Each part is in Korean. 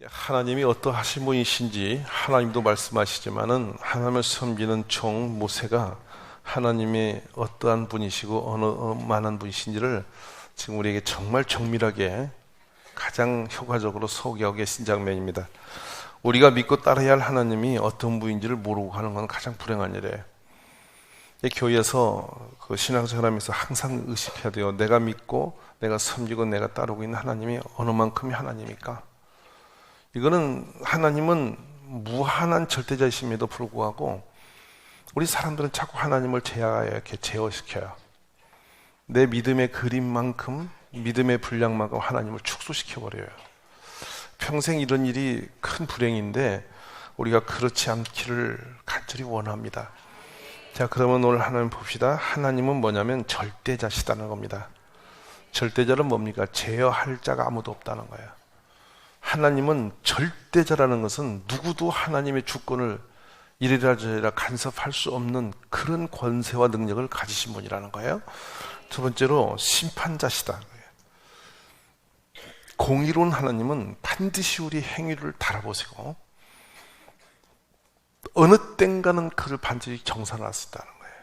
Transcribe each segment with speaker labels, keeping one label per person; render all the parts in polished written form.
Speaker 1: 하나님이 어떠하신 분이신지 하나님도 말씀하시지만은 하나님을 섬기는 종 모세가 하나님이 어떠한 분이시고 어느 만한 분이신지를 지금 우리에게 정말 정밀하게 가장 효과적으로 소개하고 계신 장면입니다. 우리가 믿고 따라야 할 하나님이 어떤 분인지를 모르고 하는 건 가장 불행한 일이에요. 교회에서 그 신앙생활하면서 항상 의식해야 돼요. 내가 믿고 내가 섬기고 내가 따르고 있는 하나님이 어느 만큼의 하나님입니까? 이거는 하나님은 무한한 절대자이심에도 불구하고 우리 사람들은 자꾸 하나님을 이렇게 제어시켜요. 내 믿음의 그림만큼, 믿음의 분량만큼 하나님을 축소시켜버려요. 평생 이런 일이 큰 불행인데 우리가 그렇지 않기를 간절히 원합니다. 자, 그러면 오늘 하나님 봅시다. 하나님은 뭐냐면 절대자시다는 겁니다. 절대자는 뭡니까? 제어할 자가 아무도 없다는 거예요. 하나님은 절대자라는 것은 누구도 하나님의 주권을 이래라 저래라 간섭할 수 없는 그런 권세와 능력을 가지신 분이라는 거예요. 두 번째로 심판자시다. 공의로운 하나님은 반드시 우리 행위를 달아보시고 어느 땐가는 그를 반드시 정산하시다는 거예요.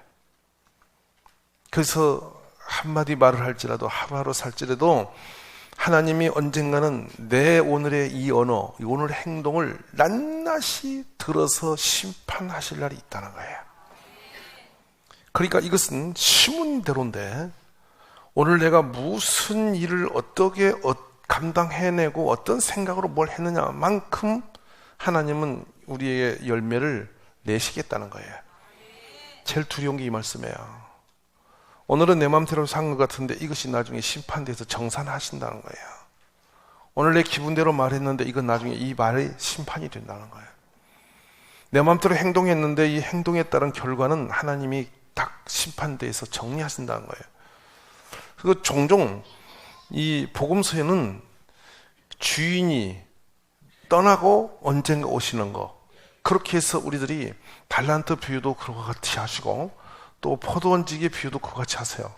Speaker 1: 그래서 한마디 말을 할지라도 하루하루 살지라도 하나님이 언젠가는 내 오늘의 이 언어, 이 오늘 행동을 낱낱이 들어서 심판하실 날이 있다는 거예요. 그러니까 이것은 시문대로인데 오늘 내가 무슨 일을 어떻게 감당해내고 어떤 생각으로 뭘 했느냐만큼 하나님은 우리의 열매를 내시겠다는 거예요. 제일 두려운 게 이 말씀이에요. 오늘은 내 마음대로 산 것 같은데 이것이 나중에 심판돼서 정산하신다는 거예요. 오늘 내 기분대로 말했는데 이건 나중에 이 말이 심판이 된다는 거예요. 내 마음대로 행동했는데 이 행동에 따른 결과는 하나님이 딱 심판돼서 정리하신다는 거예요. 그리고 종종 이 복음서에는 주인이 떠나고 언젠가 오시는 거, 그렇게 해서 우리들이 달란트 비유도 그와 같이 하시고 또 포도원 지기의 비유도 그와 같이 하세요.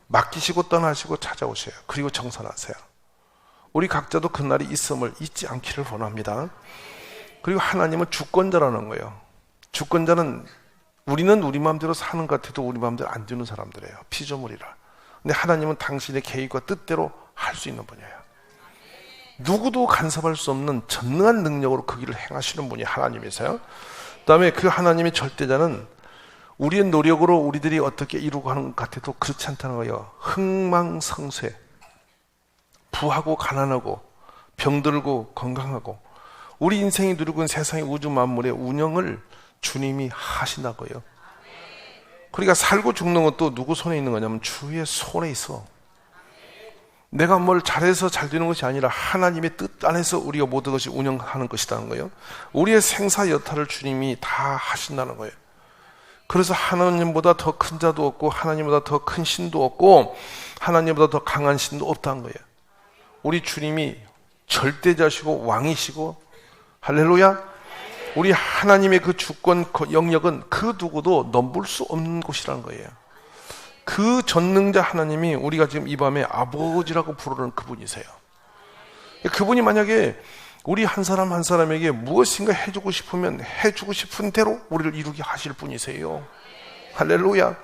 Speaker 1: 맡기시고 떠나시고 찾아오세요. 그리고 정산하세요. 우리 각자도 그날이 있음을 잊지 않기를 원합니다. 그리고 하나님은 주권자라는 거예요. 주권자는 우리는 우리 마음대로 사는 것 같아도 우리 마음대로 안 되는 사람들이에요. 피조물이라. 근데 하나님은 당신의 계획과 뜻대로 할 수 있는 분이에요. 누구도 간섭할 수 없는 전능한 능력으로 그 길을 행하시는 분이 하나님이세요. 그 다음에 그 하나님의 절대자는 우리의 노력으로 우리들이 어떻게 이루고 하는 것 같아도 그렇지 않다는 거예요. 흥망성쇠, 부하고 가난하고 병들고 건강하고 우리 인생이 누리고 있는 세상의 우주 만물의 운영을 주님이 하신다고요. 그러니까 살고 죽는 것도 누구 손에 있는 거냐면 주의 손에 있어. 내가 뭘 잘해서 잘 되는 것이 아니라 하나님의 뜻 안에서 우리가 모든 것이 운영하는 것이라는 거예요. 우리의 생사 여타를 주님이 다 하신다는 거예요. 그래서 하나님보다 더 큰 자도 없고 하나님보다 더 큰 신도 없고 하나님보다 더 강한 신도 없다는 거예요. 우리 주님이 절대자시고 왕이시고 할렐루야. 우리 하나님의 그 주권 영역은 그 누구도 넘볼 수 없는 곳이라는 거예요. 그 전능자 하나님이 우리가 지금 이 밤에 아버지라고 부르는 그분이세요. 그분이 만약에 우리 한 사람 한 사람에게 무엇인가 해주고 싶으면 해주고 싶은 대로 우리를 이루게 하실 분이세요. 할렐루야.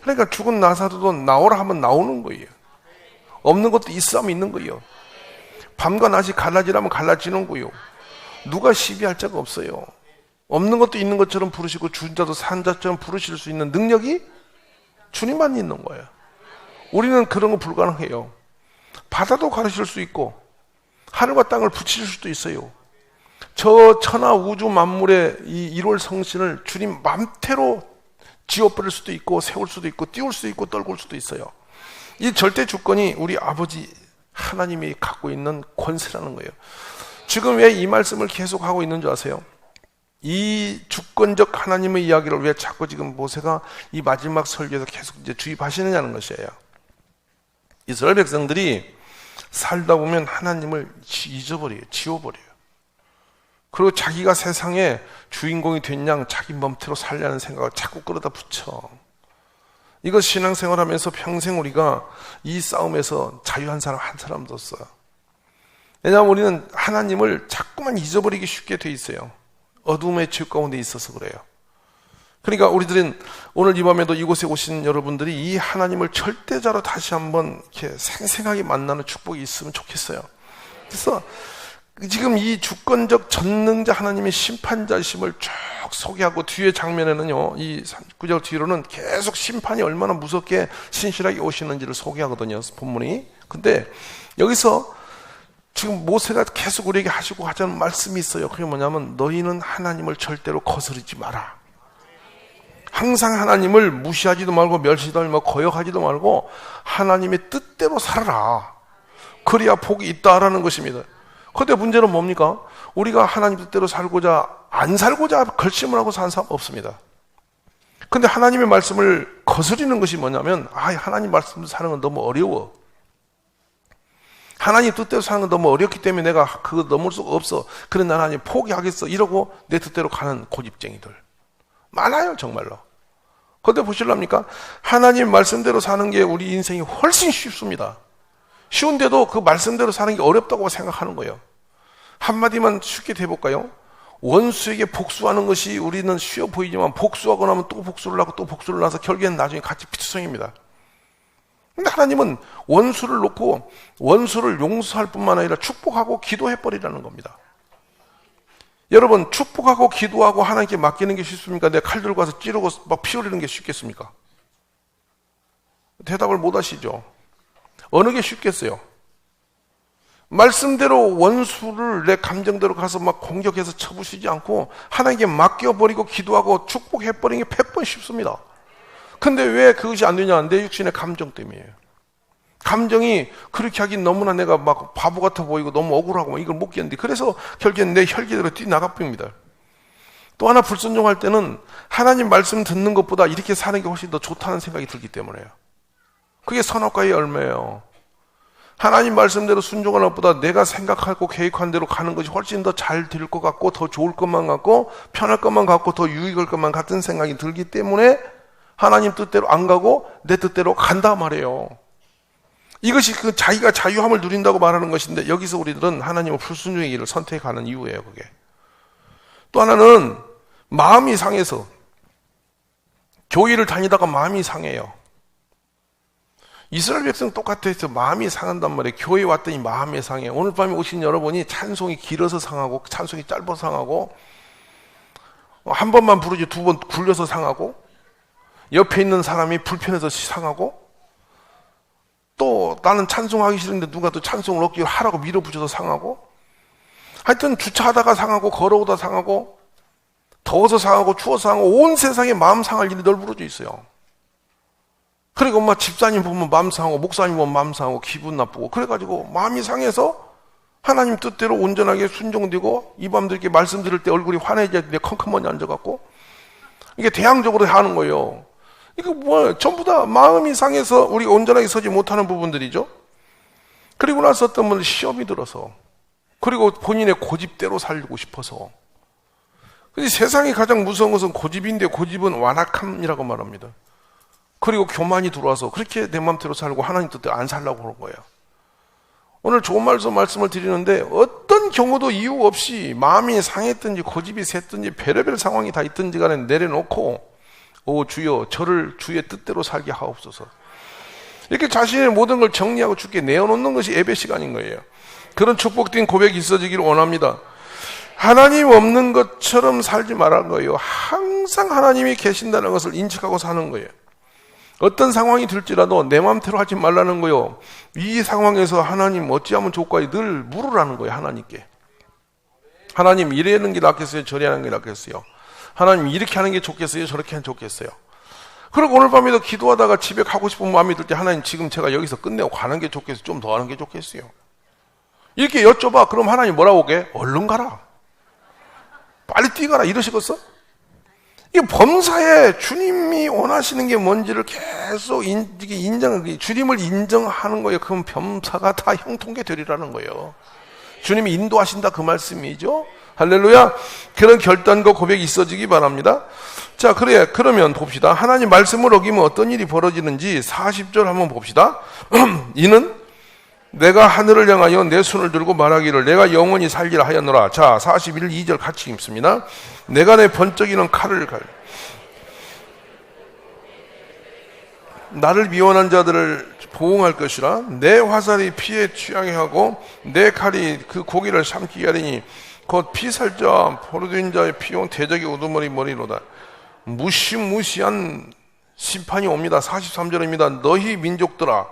Speaker 1: 그러니까 죽은 나사로도 나오라 하면 나오는 거예요. 없는 것도 있으면 있는 거예요. 밤과 낮이 갈라지라면 갈라지는 거예요. 누가 시비할 자가 없어요. 없는 것도 있는 것처럼 부르시고 죽은 자도 산 자처럼 부르실 수 있는 능력이 주님만 있는 거예요. 우리는 그런 거 불가능해요. 바다도 가르칠 수 있고 하늘과 땅을 붙이실 수도 있어요. 저 천하 우주 만물의 이 1월 성신을 주님 맘대로 지워버릴 수도 있고 세울 수도 있고 띄울 수도 있고 떨굴 수도 있어요. 이 절대 주권이 우리 아버지 하나님이 갖고 있는 권세라는 거예요. 지금 왜 이 말씀을 계속 하고 있는 줄 아세요? 이 주권적 하나님의 이야기를 왜 자꾸 지금 모세가 이 마지막 설교에서 계속 이제 주입하시느냐는 것이에요. 이스라엘 백성들이 살다 보면 하나님을 잊어버려요. 지워버려요. 그리고 자기가 세상의 주인공이 된 양 자기 맘대로 살려는 생각을 자꾸 끌어다 붙여. 이거 신앙생활하면서 평생 우리가 이 싸움에서 자유한 사람 한 사람도 없어요. 왜냐하면 우리는 하나님을 자꾸만 잊어버리기 쉽게 돼 있어요. 어둠의 죄 가운데 있어서 그래요. 그러니까 우리들은 오늘 이 밤에도 이곳에 오신 여러분들이 이 하나님을 절대자로 다시 한번 이렇게 생생하게 만나는 축복이 있으면 좋겠어요. 그래서 지금 이 주권적 전능자 하나님의 심판자심을 쭉 소개하고 뒤에 장면에는요, 이 9절 뒤로는 계속 심판이 얼마나 무섭게 신실하게 오시는지를 소개하거든요, 본문이. 근데 여기서 지금 모세가 계속 우리에게 하시고 하자는 말씀이 있어요. 그게 뭐냐면 너희는 하나님을 절대로 거스르지 마라. 항상 하나님을 무시하지도 말고 멸시도 말고 거역하지도 말고 하나님의 뜻대로 살아라. 그래야 복이 있다라는 것입니다. 그런데 문제는 뭡니까? 우리가 하나님 뜻대로 살고자 안 살고자 결심을 하고 사는 사람 없습니다. 근데 하나님의 말씀을 거스리는 것이 뭐냐면 하나님 말씀대로 사는 건 너무 어려워. 하나님 뜻대로 사는 건 너무 어렵기 때문에 내가 그거 넘을 수가 없어. 그래 난 하나님 포기하겠어. 이러고 내 뜻대로 가는 고집쟁이들 많아요, 정말로. 그런데 보실랍니까? 하나님 말씀대로 사는 게 우리 인생이 훨씬 쉽습니다. 쉬운데도 그 말씀대로 사는 게 어렵다고 생각하는 거예요. 한마디만 쉽게 해볼까요? 원수에게 복수하는 것이 우리는 쉬워 보이지만 복수하고 나면 또 복수를 하고 또 복수를 나서 결국에는 나중에 같이 피투성입니다. 근데 하나님은 원수를 놓고 원수를 용서할 뿐만 아니라 축복하고 기도해버리라는 겁니다. 여러분, 축복하고 기도하고 하나님께 맡기는 게 쉽습니까? 내가 칼 들고 와서 찌르고 막 피 흘리는 게 쉽겠습니까? 대답을 못 하시죠. 어느 게 쉽겠어요? 말씀대로 원수를 내 감정대로 가서 막 공격해서 쳐부수지 않고 하나님께 맡겨버리고 기도하고 축복해버리는 게 100번 쉽습니다. 근데 왜 그것이 안 되냐? 내 육신의 감정 때문이에요. 감정이 그렇게 하긴 너무나 내가 막 바보 같아 보이고 너무 억울하고 이걸 못 견디. 그래서 결국엔 내 혈기대로 뛰나가 봅니다. 또 하나 불순종할 때는 하나님 말씀 듣는 것보다 이렇게 사는 게 훨씬 더 좋다는 생각이 들기 때문에요. 그게 선악과의 열매예요. 하나님 말씀대로 순종하는 것보다 내가 생각하고 계획한 대로 가는 것이 훨씬 더 잘 될 것 같고 더 좋을 것만 같고 편할 것만 같고 더 유익할 것만 같은 생각이 들기 때문에 하나님 뜻대로 안 가고 내 뜻대로 간다 말이에요. 이것이 그 자기가 자유함을 누린다고 말하는 것인데 여기서 우리들은 하나님의 불순종의 길을 선택하는 이유예요, 그게. 또 하나는 마음이 상해서 교회를 다니다가 마음이 상해요. 이스라엘 백성 똑같아서 마음이 상한단 말이에요. 교회 왔더니 마음이 상해요. 오늘 밤에 오신 여러분이 찬송이 길어서 상하고 찬송이 짧아서 상하고 한 번만 부르지 두 번 굴려서 상하고 옆에 있는 사람이 불편해서 상하고 또 나는 찬송하기 싫은데 누가 또 찬송을 억지로 하라고 밀어붙여서 상하고 하여튼 주차하다가 상하고 걸어오다 상하고 더워서 상하고 추워서 상하고 온 세상에 마음 상할 일이 널브러져 있어요. 그리고 막 집사님 보면 마음 상하고 목사님 보면 마음 상하고 기분 나쁘고 그래가지고 마음이 상해서 하나님 뜻대로 온전하게 순종되고 이 밤도 이렇게 말씀 들을 때 얼굴이 환해져야 되는데 컴컴하니 앉아갖고 이게 대항적으로 하는 거예요. 이거 뭐예요? 전부 다 마음이 상해서 우리 온전하게 서지 못하는 부분들이죠. 그리고 나서 어떤 분은 시험이 들어서 그리고 본인의 고집대로 살고 싶어서. 근데 세상에 가장 무서운 것은 고집인데 고집은 완악함이라고 말합니다. 그리고 교만이 들어와서 그렇게 내 마음대로 살고 하나님 뜻대로 안 살려고 그런 거예요. 오늘 좋은 말씀을 드리는데 어떤 경우도 이유 없이 마음이 상했든지 고집이 샜든지 별의별 상황이 다 있든지 간에 내려놓고 오 주여 저를 주의 뜻대로 살게 하옵소서. 이렇게 자신의 모든 걸 정리하고 주께 내어놓는 것이 예배 시간인 거예요. 그런 축복된 고백이 있어지기를 원합니다. 하나님 없는 것처럼 살지 말라는 거예요. 항상 하나님이 계신다는 것을 인식하고 사는 거예요. 어떤 상황이 들지라도 내 마음대로 하지 말라는 거예요. 이 상황에서 하나님 어찌하면 좋을까요? 늘 물으라는 거예요, 하나님께. 하나님 이래는 게 낫겠어요? 저래 하는 게 낫겠어요? 하나님 이렇게 하는 게 좋겠어요? 저렇게 하는 게 좋겠어요? 그리고 오늘 밤에도 기도하다가 집에 가고 싶은 마음이 들 때 하나님 지금 제가 여기서 끝내고 가는 게 좋겠어요? 좀 더 하는 게 좋겠어요? 이렇게 여쭤봐. 그럼 하나님 뭐라고 오게? 얼른 가라. 빨리 뛰가라. 이러시겠어? 이 범사에 주님이 원하시는 게 뭔지를 계속 주님을 인정하는 거예요. 그럼 범사가 다 형통케 되리라는 거예요. 주님이 인도하신다 그 말씀이죠. 할렐루야. 그런 결단과 고백이 있어지기 바랍니다. 자, 그러면 봅시다. 하나님 말씀을 어기면 어떤 일이 벌어지는지 40절 한번 봅시다. 이는 내가 하늘을 향하여 내 손을 들고 말하기를 내가 영원히 살리라 하였노라. 자, 41, 2절 같이 읽습니다. 내가 내 번쩍이는 칼을 나를 미워하는 자들을 보응할 것이라. 내 화살이 피에 취하게 하고 내 칼이 그 고기를 삼키게 하리니 곧 피살자 포로된 자의 피용 대적의 우두머리 머리로다. 무시무시한 심판이 옵니다. 43절입니다. 너희 민족들아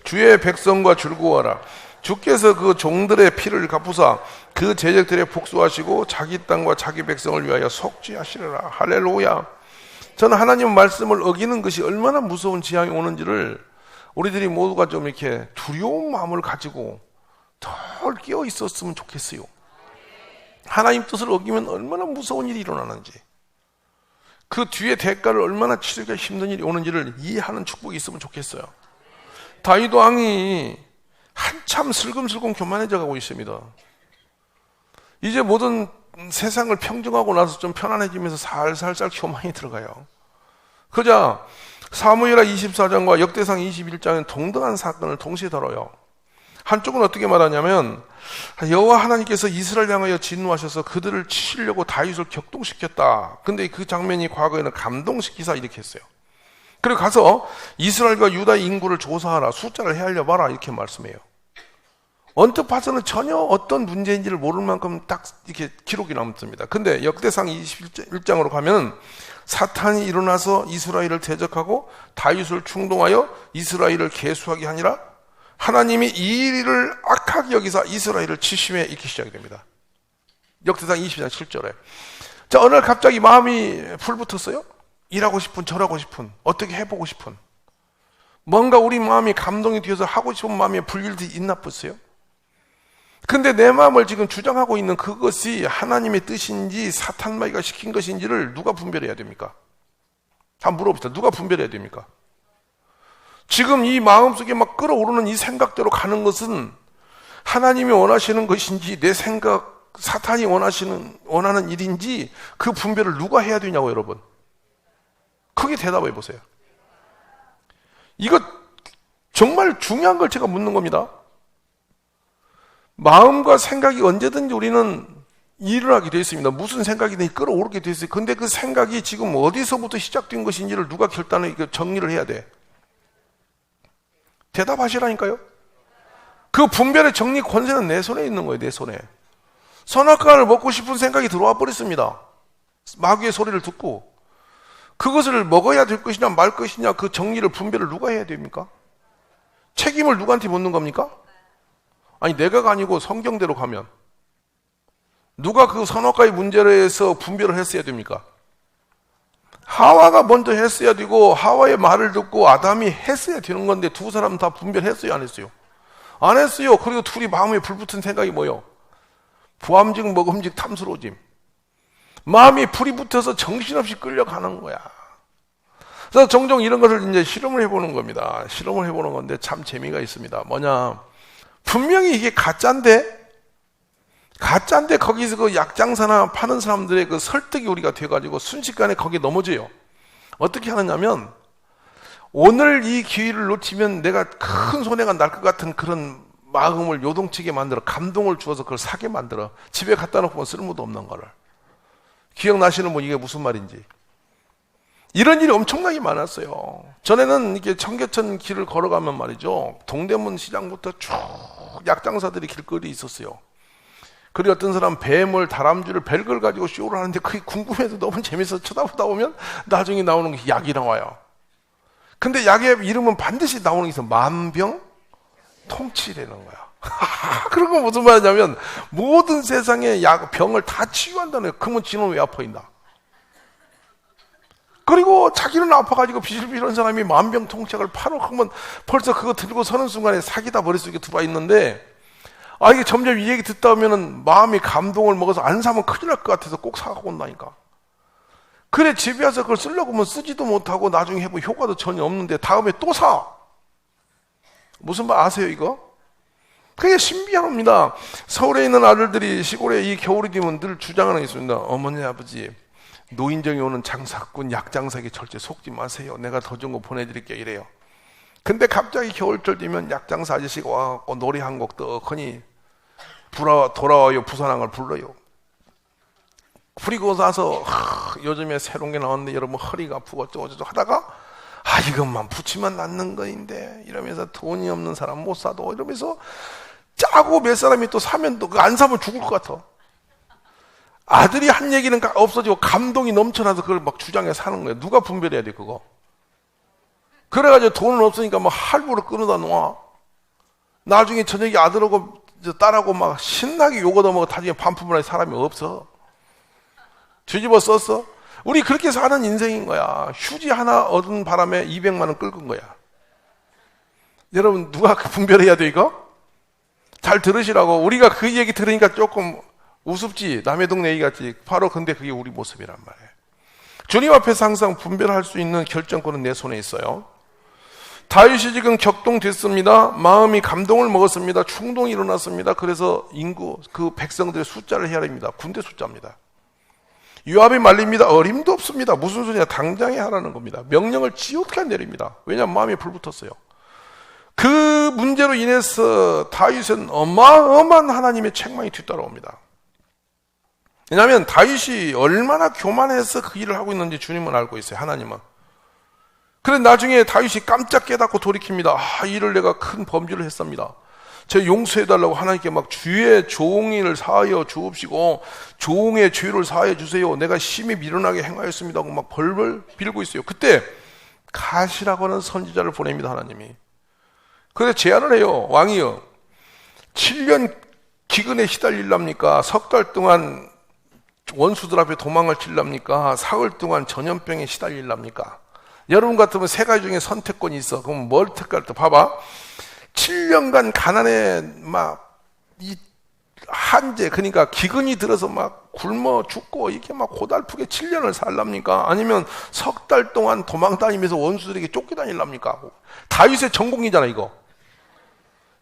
Speaker 1: 주의 백성과 줄구하라. 주께서 그 종들의 피를 갚으사 그 제적들의 복수하시고 자기 땅과 자기 백성을 위하여 속죄하시리라. 할렐루야. 저는 하나님 말씀을 어기는 것이 얼마나 무서운 지향이 오는지를 우리들이 모두가 좀 이렇게 두려운 마음을 가지고 덜 깨어 있었으면 좋겠어요. 하나님 뜻을 어기면 얼마나 무서운 일이 일어나는지, 그 뒤에 대가를 얼마나 치르기가 힘든 일이 오는지를 이해하는 축복이 있으면 좋겠어요. 다윗 왕이 한참 슬금슬금 교만해져 가고 있습니다. 이제 모든 세상을 평정하고 나서 좀 편안해지면서 살살살 교만이 들어가요. 그러자 사무엘하 24장과 역대상 21장은 동등한 사건을 동시에 다뤄요. 한쪽은 어떻게 말하냐면 여호와 하나님께서 이스라엘 향하여 진노하셔서 그들을 치시려고 다윗을 격동시켰다. 근데 그 장면이 과거에는 감동시키사 이렇게 했어요. 그리고 가서 이스라엘과 유다의 인구를 조사하라, 숫자를 헤아려봐라 이렇게 말씀해요. 언뜻 봐서는 전혀 어떤 문제인지를 모를 만큼 딱 이렇게 기록이 남습니다. 근데 역대상 21장으로 가면 사탄이 일어나서 이스라엘을 대적하고 다윗을 충동하여 이스라엘을 계수하게 하니라 하나님이 이 일을 악하게 여기사 이스라엘을 치심에 익히 시작이 됩니다. 역대상 20장 7절에. 자, 어느 날 갑자기 마음이 불붙었어요. 일하고 싶은, 절하고 싶은, 어떻게 해보고 싶은, 뭔가 우리 마음이 감동이 되어서 하고 싶은 마음이 불길이 있나 보세요. 근데 내 마음을 지금 주장하고 있는 그것이 하나님의 뜻인지 사탄마귀가 시킨 것인지를 누가 분별해야 됩니까? 한번 물어봅시다. 누가 분별해야 됩니까? 지금 이 마음속에 막 끌어오르는 이 생각대로 가는 것은 하나님이 원하시는 것인지 내 생각, 사탄이 원하는 일인지 그 분별을 누가 해야 되냐고 여러분. 크게 대답해 보세요. 이거 정말 중요한 걸 제가 묻는 겁니다. 마음과 생각이 언제든지 우리는 일어나게 되어 있습니다. 무슨 생각이든 끌어오르게 되어 있어요. 근데 그 생각이 지금 어디서부터 시작된 것인지를 누가 정리를 해야 돼. 대답하시라니까요. 그 분별의 정리 권세는 내 손에 있는 거예요. 내 손에. 선악과를 먹고 싶은 생각이 들어와 버렸습니다. 마귀의 소리를 듣고 그것을 먹어야 될 것이냐 말 것이냐 그 정리를 분별을 누가 해야 됩니까? 책임을 누구한테 묻는 겁니까? 아니 내가가 아니고 성경대로 가면 누가 그 선악과의 문제를 해서 분별을 했어야 됩니까? 하와가 먼저 했어야 되고 하와의 말을 듣고 아담이 했어야 되는 건데 두 사람 다 분별했어요 안 했어요? 안 했어요. 그리고 둘이 마음에 불붙은 생각이 뭐예요? 부함직 먹음직 탐스러워짐. 마음이 불이 붙어서 정신없이 끌려가는 거야. 그래서 종종 이런 것을 이제 실험을 해보는 겁니다. 실험을 해보는 건데 참 재미가 있습니다. 뭐냐, 분명히 이게 가짜인데 거기서 그 약장사나 파는 사람들의 그 설득이 우리가 돼가지고 순식간에 거기에 넘어져요. 어떻게 하느냐면 오늘 이 기회를 놓치면 내가 큰 손해가 날 것 같은 그런 마음을 요동치게 만들어 감동을 주어서 그걸 사게 만들어 집에 갖다 놓고 쓸모도 없는 거를. 기억나시는 분 이게 무슨 말인지. 이런 일이 엄청나게 많았어요. 전에는 이렇게 청계천 길을 걸어가면 말이죠. 동대문 시장부터 쭉 약장사들이 길거리에 있었어요. 그리고 어떤 사람 뱀을 다람쥐를 벨걸 가지고 쇼를 하는데 그게 궁금해서 너무 재밌어서 쳐다보다 보면 나중에 나오는 게 약이 나와요. 근데 약의 이름은 반드시 나오는 게 있어. 만병통치라는 거야. 그런 건 무슨 말이냐면 모든 세상의 병을 다 치유한다는 거예요. 그러면 지는 왜 아파인다. 그리고 자기는 아파가지고 비실비실한 사람이 만병통치약을 팔어 그러면 벌써 그거 들고 서는 순간에 사기다 머릿속에 들어와 있는데 이게 점점 이 얘기 듣다 보면은 마음이 감동을 먹어서 안 사면 큰일 날 것 같아서 꼭 사갖고 온다니까. 그래 집에 와서 그걸 쓰려고 하면 쓰지도 못하고 나중에 해보면 효과도 전혀 없는데 다음에 또 사. 무슨 말 아세요 이거? 그게 신비합니다. 서울에 있는 아들들이 시골에 이 겨울이 되면 늘 주장하는 게 있습니다. 어머니 아버지 노인정이 오는 장사꾼 약장사에게 절대 속지 마세요. 내가 더 좋은 거 보내드릴게요 이래요. 근데 갑자기 겨울철 되면 약장사 아저씨가 와갖고 노래 한 곡 떡하니 돌아와요 부산항을 불러요. 그리고 나서 요즘에 새로운 게 나왔는데 여러분 허리가 아프고 어쩌고 하다가 이것만 붙이면 낫는 거인데 이러면서 돈이 없는 사람 못 사도 이러면서 짜고 몇 사람이 또 사면 또 안 사면 죽을 것 같아. 아들이 한 얘기는 없어지고 감동이 넘쳐나서 그걸 막 주장해 사는 거예요. 누가 분별해야 돼 그거? 그래가지고 돈은 없으니까 막 할부로 끊어다 놓아. 나중에 저녁에 아들하고 딸하고 막 신나게 욕 얻어먹어. 나중에 반품을 할 사람이 없어. 뒤집어 썼어. 우리 그렇게 사는 인생인 거야. 휴지 하나 얻은 바람에 200만 원 긁은 거야. 여러분 누가 분별해야 돼 이거? 잘 들으시라고. 우리가 그 얘기 들으니까 조금 우습지. 남의 동네 얘기 같지. 바로 근데 그게 우리 모습이란 말이에요. 주님 앞에서 항상 분별할 수 있는 결정권은 내 손에 있어요. 다윗이 지금 격동됐습니다. 마음이 감동을 먹었습니다. 충동이 일어났습니다. 그래서 인구, 그 백성들의 숫자를 헤아립니다. 군대 숫자입니다. 요압이 말립니다. 어림도 없습니다. 무슨 소리냐? 당장에 하라는 겁니다. 명령을 지옥에 내립니다. 왜냐하면 마음에 불붙었어요. 그 문제로 인해서 다윗은 어마어마한 하나님의 책망이 뒤따라옵니다. 왜냐하면 다윗이 얼마나 교만해서 그 일을 하고 있는지 주님은 알고 있어요. 하나님은. 그래 나중에 다윗이 깜짝 깨닫고 돌이킵니다. 이를 내가 큰 범죄를 했습니다. 제 용서해달라고 하나님께 막 주의 종을 사하여 주옵시고 종의 죄를 사하여 주세요. 내가 심히 미련하게 행하였습니다 하고 막 벌벌 빌고 있어요. 그때 가시라고 하는 선지자를 보냅니다. 하나님이. 그래서 제안을 해요. 왕이여 7년 기근에 시달릴랍니까? 석 달 동안 원수들 앞에 도망을 칠랍니까? 사흘 동안 전염병에 시달릴랍니까? 여러분 같으면 세 가지 중에 선택권이 있어. 그럼 뭘 택할 때 봐봐. 7년간 가난에 막 이 한제 그러니까 기근이 들어서 막 굶어 죽고 이렇게 막 고달프게 7년을 살랍니까? 아니면 석 달 동안 도망 다니면서 원수들에게 쫓겨다닐랍니까? 다윗의 전공이잖아 이거.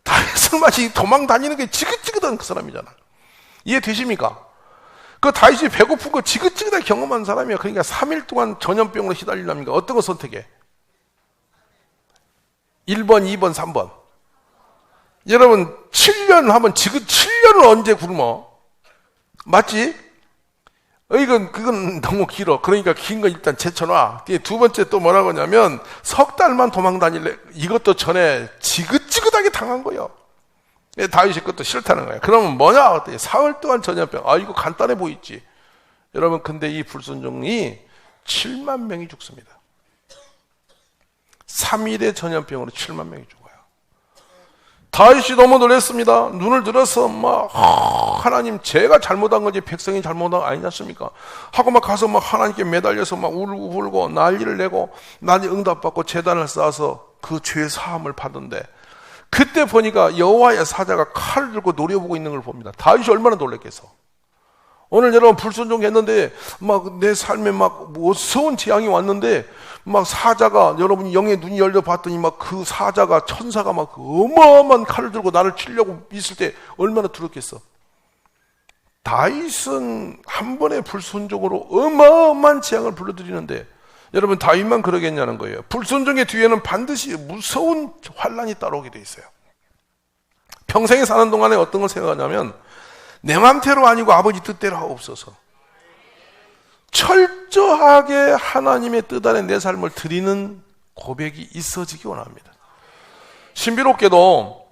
Speaker 1: 다윗은 마치 도망 다니는 게 지긋지긋한 그 사람이잖아. 이해되십니까? 그 다윗이 배고픈 거 지긋지긋하게 경험한 사람이야. 그러니까 3일 동안 전염병으로 시달리랍니까? 어떤 거 선택해? 1번, 2번, 3번. 여러분 7년 하면 7년을 언제 굶어? 맞지? 그건 너무 길어. 그러니까 긴 거 일단 제쳐놔. 두 번째 또 뭐라고 하냐면 석 달만 도망 다닐래. 이것도 전에 지긋지긋하게 당한 거예요. 다윗이 그것도 싫다는 거예요. 그러면 뭐냐? 사흘 동안 전염병. 이거 간단해 보이지. 여러분 근데 이 불순종이 7만 명이 죽습니다. 3일의 전염병으로 7만 명이 죽어요. 다윗이 너무 놀랐습니다. 눈을 들어서 막 하나님 제가 잘못한 거지 백성이 잘못한 거 아니지 않습니까? 하고 막 가서 막 하나님께 매달려서 막 울고 난리를 내고 난리 응답받고 제단을 쌓아서 그 죄 사함을 받은데 그때 보니까 여호와의 사자가 칼을 들고 노려보고 있는 걸 봅니다. 다윗이 얼마나 놀랐겠어. 오늘 여러분 불순종했는데 막 내 삶에 막 무서운 재앙이 왔는데 막 사자가 여러분 영의 눈이 열려 봤더니 막 그 사자가 천사가 막 어마어마한 칼을 들고 나를 치려고 있을 때 얼마나 두렵겠어. 다윗은 한 번의 불순종으로 어마어마한 재앙을 불러들이는데 여러분 다윗만 그러겠냐는 거예요. 불순종의 뒤에는 반드시 무서운 환란이 따라오게 돼 있어요. 평생에 사는 동안에 어떤 걸 생각하냐면 내 맘대로 아니고 아버지 뜻대로 하옵소서. 철저하게 하나님의 뜻 안에 내 삶을 드리는 고백이 있어지기 원합니다. 신비롭게도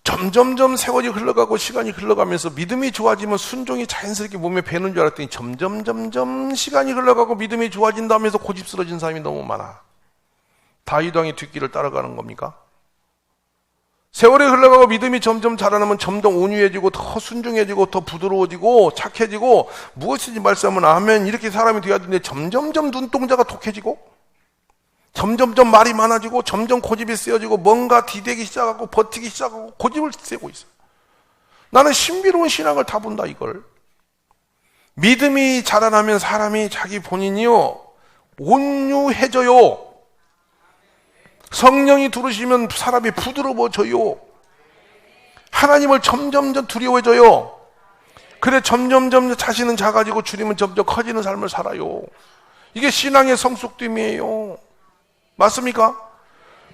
Speaker 1: 점점점 세월이 흘러가고 시간이 흘러가면서 믿음이 좋아지면 순종이 자연스럽게 몸에 배는 줄 알았더니 점점 시간이 흘러가고 믿음이 좋아진다면서 고집스러진 사람이 너무 많아. 다윗 왕의 뒷길을 따라가는 겁니까? 세월이 흘러가고 믿음이 점점 자라나면 점점 온유해지고 더 순종해지고 더 부드러워지고 착해지고 무엇이든지 말씀하면 아멘 이렇게 사람이 돼야 되는데 점점점 눈동자가 독해지고 점점점 말이 많아지고 점점 고집이 세어지고 뭔가 디대기 시작하고 버티기 시작하고 고집을 세고 있어요. 나는 신비로운 신앙을 다 본다 이걸. 믿음이 자라나면 사람이 자기 본인이요 온유해져요. 성령이 들으시면 사람이 부드러워져요. 하나님을 점점점 두려워져요. 그래 점점점 자신은 작아지고 주님은 점점 커지는 삶을 살아요. 이게 신앙의 성숙됨이에요. 맞습니까?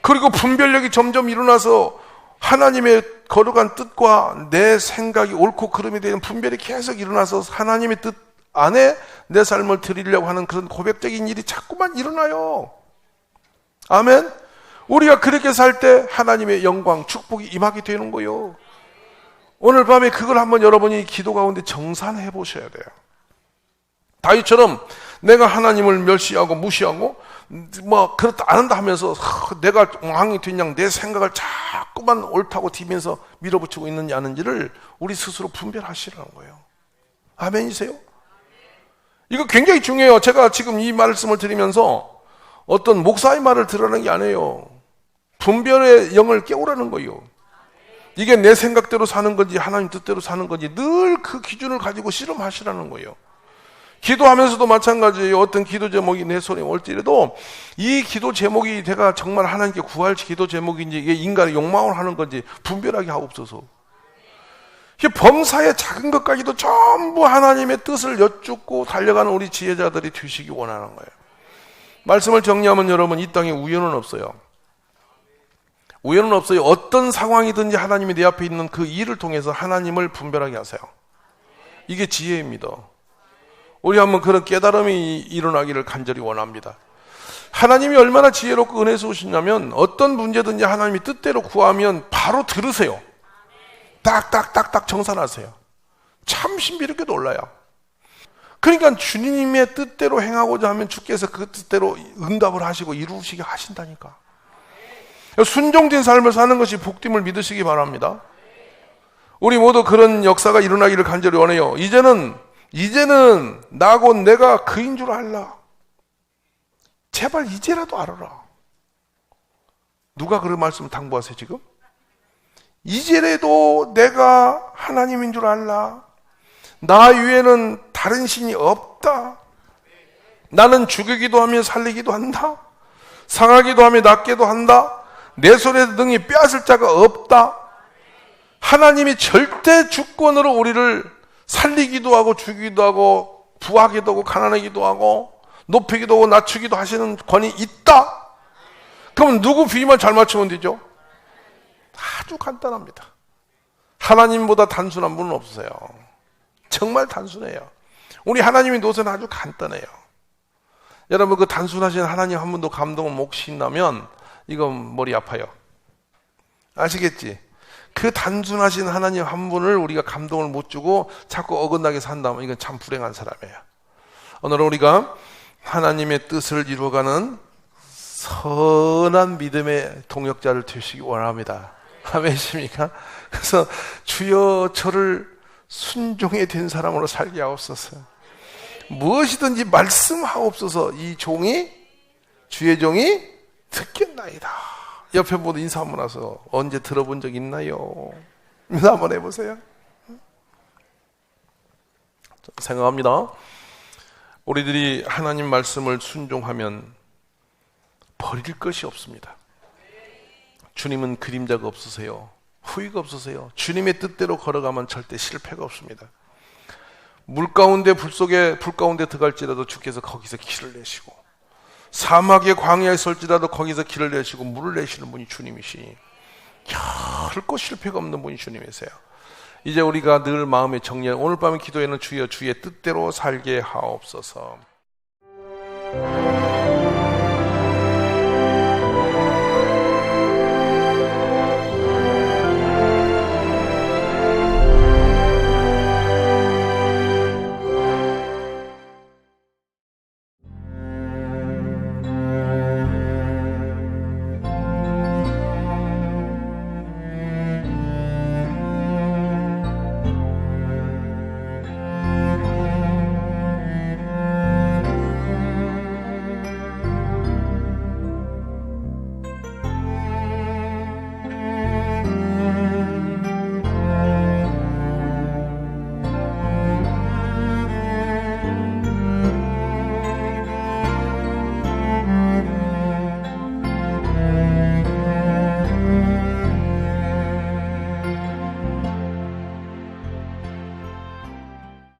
Speaker 1: 그리고 분별력이 점점 일어나서 하나님의 거룩한 뜻과 내 생각이 옳고 그름에 대한 분별이 계속 일어나서 하나님의 뜻 안에 내 삶을 드리려고 하는 그런 고백적인 일이 자꾸만 일어나요. 아멘. 우리가 그렇게 살 때 하나님의 영광, 축복이 임하게 되는 거예요. 오늘 밤에 그걸 한번 여러분이 기도 가운데 정산해 보셔야 돼요. 다윗처럼 내가 하나님을 멸시하고 무시하고 그렇다 안 한다 하면서 내가 왕이 된 양 내 생각을 자꾸만 옳다고 뒤면서 밀어붙이고 있는지 아는지를 우리 스스로 분별하시라는 거예요. 아멘이세요? 이거 굉장히 중요해요. 제가 지금 이 말씀을 드리면서 어떤 목사의 말을 들으라는 게 아니에요. 분별의 영을 깨우라는 거예요. 이게 내 생각대로 사는 건지 하나님 뜻대로 사는 건지 늘 그 기준을 가지고 실험하시라는 거예요. 기도하면서도 마찬가지예요. 어떤 기도 제목이 내 손에 올지라도 이 기도 제목이 내가 정말 하나님께 구할 기도 제목인지 이게 인간의 욕망을 하는 건지 분별하게 하옵소서. 범사의 작은 것까지도 전부 하나님의 뜻을 여쭙고 달려가는 우리 지혜자들이 되시기 원하는 거예요. 말씀을 정리하면 여러분, 이 땅에 우연은 없어요. 우연은 없어요. 어떤 상황이든지 하나님이 내 앞에 있는 그 일을 통해서 하나님을 분별하게 하세요. 이게 지혜입니다. 우리 한번 그런 깨달음이 일어나기를 간절히 원합니다. 하나님이 얼마나 지혜롭고 은혜스러우시냐면 어떤 문제든지 하나님이 뜻대로 구하면 바로 들으세요. 딱딱딱딱 정산하세요. 참 신비롭게 놀라요. 그러니까 주님의 뜻대로 행하고자 하면 주께서 그 뜻대로 응답을 하시고 이루시게 하신다니까. 순종된 삶을 사는 것이 복됨을 믿으시기 바랍니다. 우리 모두 그런 역사가 일어나기를 간절히 원해요. 이제는 나고 내가 그인 줄 알라. 제발 이제라도 알아라. 누가 그런 말씀을 당부하세요 지금? 이제라도 내가 하나님인 줄 알라. 나 위에는 다른 신이 없다. 나는 죽이기도 하며 살리기도 한다. 상하기도 하며 낫게도 한다. 내 손에 능히 빼앗을 자가 없다. 하나님이 절대 주권으로 우리를 살리기도 하고 죽이기도 하고 부하기도 하고 가난하기도 하고 높이기도 하고 낮추기도 하시는 권이 있다. 그럼 누구 비유만 잘 맞추면 되죠? 아주 간단합니다. 하나님보다 단순한 분은 없어요. 정말 단순해요. 우리 하나님의 노선은 아주 간단해요. 여러분, 그 단순하신 하나님 한 분도 감동을 못 신다면 이건 머리 아파요. 아시겠지? 그 단순하신 하나님 한 분을 우리가 감동을 못 주고 자꾸 어긋나게 산다면 이건 참 불행한 사람이에요. 오늘은 우리가 하나님의 뜻을 이루어가는 선한 믿음의 동역자를 되시기 원합니다. 아멘이십니까? 그래서 주여 저를 순종에 된 사람으로 살게 하옵소서. 무엇이든지 말씀하옵소서. 이 종이 주의 종이 듣겠나이다. 옆에 모두 인사 한번 하서 언제 들어본 적 있나요? 인사 한번 해보세요. 생각합니다. 우리들이 하나님 말씀을 순종하면 버릴 것이 없습니다. 주님은 그림자가 없으세요. 후회가 없으세요. 주님의 뜻대로 걸어가면 절대 실패가 없습니다. 물 가운데 불 가운데 들어갈지라도 주께서 거기서 길을 내시고, 사막의 광야에 설지라도 거기서 길을 내시고 물을 내시는 분이 주님이시니 결코 실패가 없는 분이 주님이세요. 이제 우리가 늘 마음에 정리할 오늘 밤의 기도에는 주여 주의 뜻대로 살게 하옵소서.